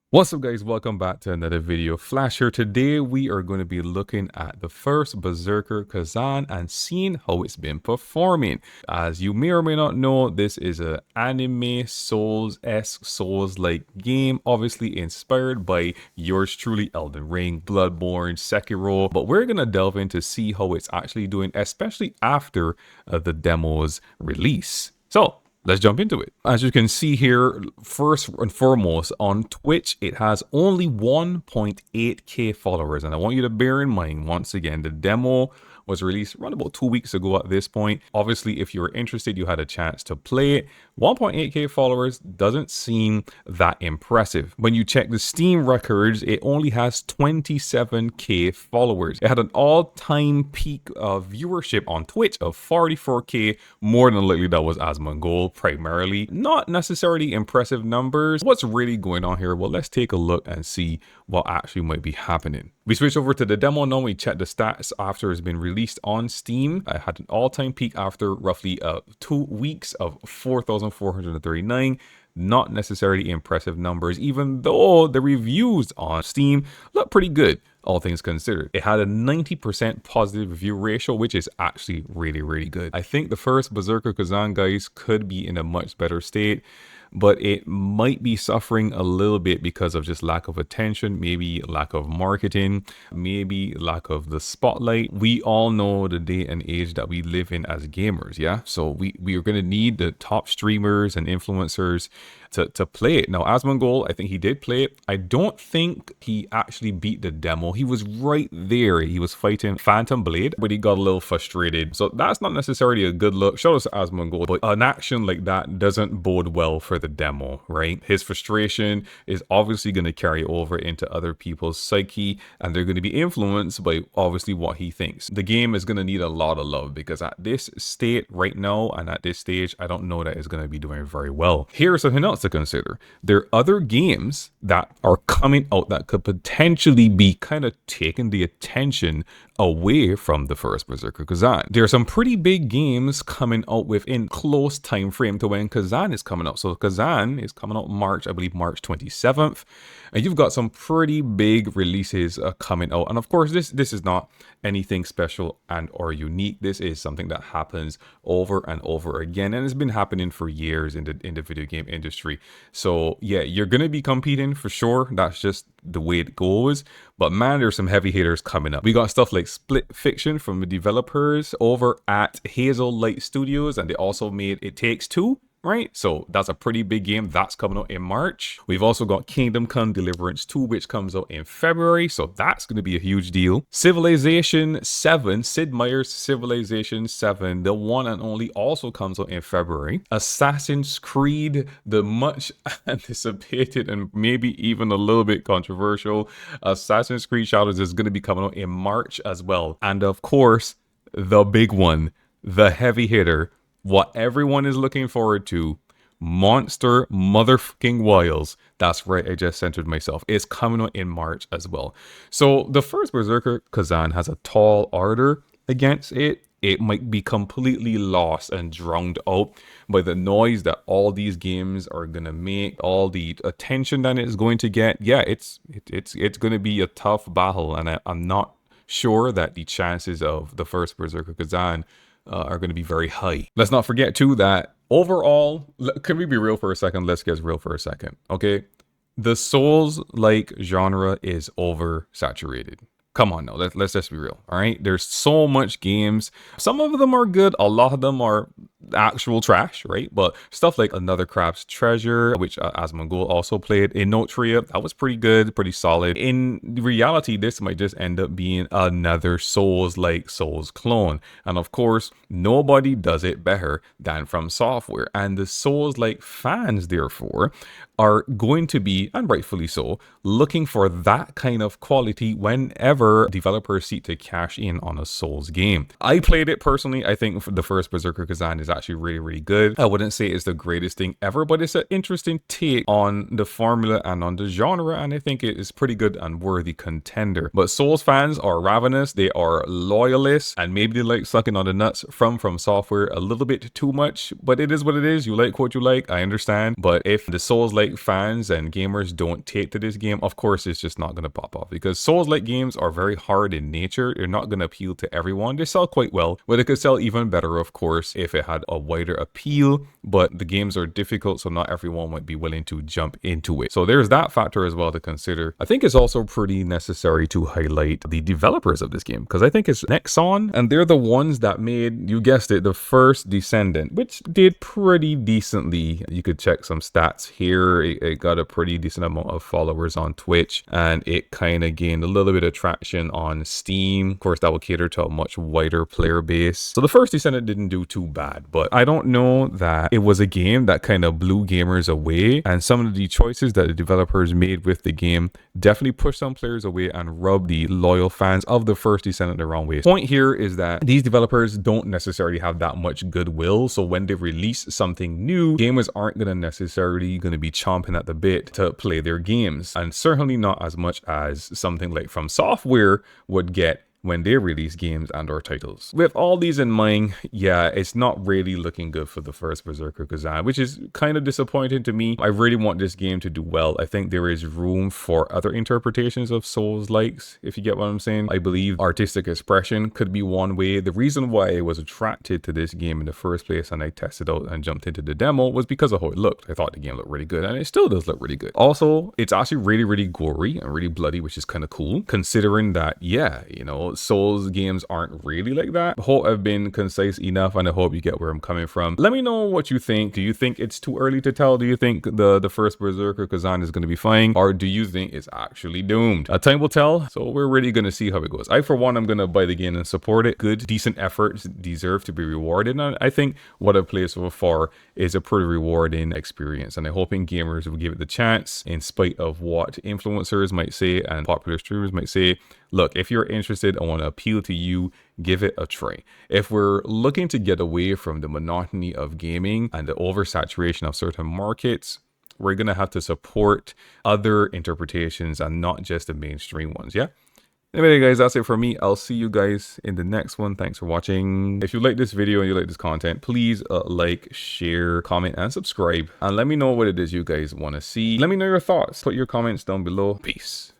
What's up guys, welcome back to another video flash here. Today we are going to be looking at the First Berserker Khazan and seeing how it's been performing. As you may or may not know, this is an anime Souls-esque Souls-like game, obviously inspired by yours truly Elden Ring, Bloodborne, Sekiro, but we're going to delve in to see how it's actually doing, especially after the demo's release. So let's jump into it. As you can see here, first and foremost, on Twitch, it has only 1.8k followers. And I want you to bear in mind, once again, the demo was released around about 2 weeks ago at this point. Obviously, if you were interested, you had a chance to play it. 1.8k followers doesn't seem that impressive. When you check the Steam records, it only has 27k followers. It had an all-time peak of viewership on Twitch of 44k. More than likely, that was Asmongold primarily. Not necessarily impressive numbers. What's really going on here? Well, let's take a look and see what actually might be happening. We switch over to the demo now. We check the stats after it's been released on Steam. I had an all-time peak after roughly 2 weeks of 4,439. Not necessarily impressive numbers, even though the reviews on Steam look pretty good, all things considered. It had a 90% positive view ratio, which is actually really good. I think the First Berserker Khazan, guys, could be in a much better state, but it might be suffering a little bit because of just lack of attention, maybe lack of marketing, maybe lack of the spotlight. We all know the day and age that we live in as gamers, yeah? So we are going to need the top streamers and influencers to play it. Now, Asmongold, I think he did play it. I don't think he actually beat the demo. He was right there. He was fighting Phantom Blade, but he got a little frustrated. So that's not necessarily a good look. Shout out to Asmongold, but an action like that doesn't bode well for the demo, right? His frustration is obviously going to carry over into other people's psyche, and they're going to be influenced by obviously what he thinks. The game is going to need a lot of love, because at this state right now and at this stage, I don't know that it's going to be doing very well. Here's something else to consider. There are other games that are coming out that could potentially be kind of taking the attention away from the First Berserker Khazan. There are some pretty big games coming out within close time frame to when Khazan is coming out. So Khazan is coming out March, I believe March 27th. And you've got some pretty big releases coming out. And of course, this is not anything special and or unique. This is something that happens over and over again, and it's been happening for years in the video game industry. So yeah, you're gonna be competing for sure. That's just the way it goes. But man, there's some heavy hitters coming up. We got stuff like Split Fiction from the developers over at Hazel Light Studios, and they also made It Takes Two. Right, so that's a pretty big game that's coming out in March. We've also got Kingdom Come Deliverance 2, which comes out in February, so that's going to be a huge deal. Civilization 7, Sid Meier's Civilization 7, the one and only, also comes out in February. Assassin's Creed, the much anticipated and maybe even a little bit controversial Assassin's Creed Shadows, is going to be coming out in March as well. And of course, the big one, the heavy hitter, what everyone is looking forward to, Monster motherfucking Wilds. That's right, I just censored myself. It's coming out in March as well. So the First Berserker Khazan has a tall order against it. It might be completely lost and drowned out by the noise that all these games are gonna make, all the attention that it's going to get. Yeah, it's gonna be a tough battle, and I'm not sure that the chances of the First Berserker Khazan are going to be very high. Let's not forget too that overall, can we be real for a second? Let's get real for a second, okay? The Souls-like genre is oversaturated. Come on now, let's just be real, all right? There's so much games. Some of them are good, a lot of them are actual trash, right? But stuff like Another Crafts Treasure, which Asmongold also played, in Notria, that was pretty good, pretty solid. In reality, this might just end up being another Souls-like Souls clone. And of course, nobody does it better than From Software. And the Souls-like fans, therefore, are going to be, and rightfully so, looking for that kind of quality whenever developers seek to cash in on a Souls game. I played it personally. I think the First Berserker Khazan is actually really, really good. I wouldn't say it's the greatest thing ever, but it's an interesting take on the formula and on the genre, and I think it is pretty good and worthy contender. But Souls fans are ravenous, they are loyalists, and maybe they like sucking on the nuts from Software a little bit too much, but it is what it is. You like what you like, I understand. But if the Souls-like fans and gamers don't take to this game, of course it's just not going to pop off, because Souls-like games are very hard in nature. They're not going to appeal to everyone. They sell quite well, but it could sell even better, of course, if it had a wider appeal. But the games are difficult, so not everyone might be willing to jump into it. So there's that factor as well to consider. I think it's also pretty necessary to highlight the developers of this game, because I think it's Nexon, and they're the ones that made, you guessed it, the First Descendant, which did pretty decently. You could check some stats here. It got a pretty decent amount of followers on Twitch, and it kind of gained a little bit of traction on Steam. Of course, that will cater to a much wider player base. So the First Descendant didn't do too bad, but I don't know that it was a game that kind of blew gamers away, and some of the choices that the developers made with the game definitely pushed some players away and rubbed the loyal fans of the First Descendant the wrong way. Point here is that these developers don't necessarily have that much goodwill, so when they release something new, gamers aren't going to necessarily going to be chomping at the bit to play their games, and certainly not as much as something like From Software would get when they release games and or titles. With all these in mind, yeah, it's not really looking good for the First Berserker Khazan, which is kind of disappointing to me. I really want this game to do well. I think there is room for other interpretations of Souls-likes, if you get what I'm saying. I believe artistic expression could be one way. The reason why I was attracted to this game in the first place and I tested out and jumped into the demo was because of how it looked. I thought the game looked really good, and it still does look really good. Also, it's actually really, really gory and really bloody, which is kind of cool, considering that, yeah, you know, Souls games aren't really like that. I hope I've been concise enough, and I hope you get where I'm coming from. Let me know what you think. Do you think it's too early to tell? Do you think the First Berserker Khazan is going to be fine, or do you think it's actually doomed? Time will tell, so we're really going to see how it goes. I, for one, I'm going to buy the game and support it. Good, decent efforts deserve to be rewarded, and I think what I've played so far is a pretty rewarding experience, and I'm hoping gamers will give it the chance in spite of what influencers might say and popular streamers might say. Look, if you're interested, I want to appeal to you, give it a try. If we're looking to get away from the monotony of gaming and the oversaturation of certain markets, we're going to have to support other interpretations and not just the mainstream ones, yeah? Anyway, guys, that's it for me. I'll see you guys in the next one. Thanks for watching. If you like this video and you like this content, please like, share, comment, and subscribe. And let me know what it is you guys want to see. Let me know your thoughts. Put your comments down below. Peace.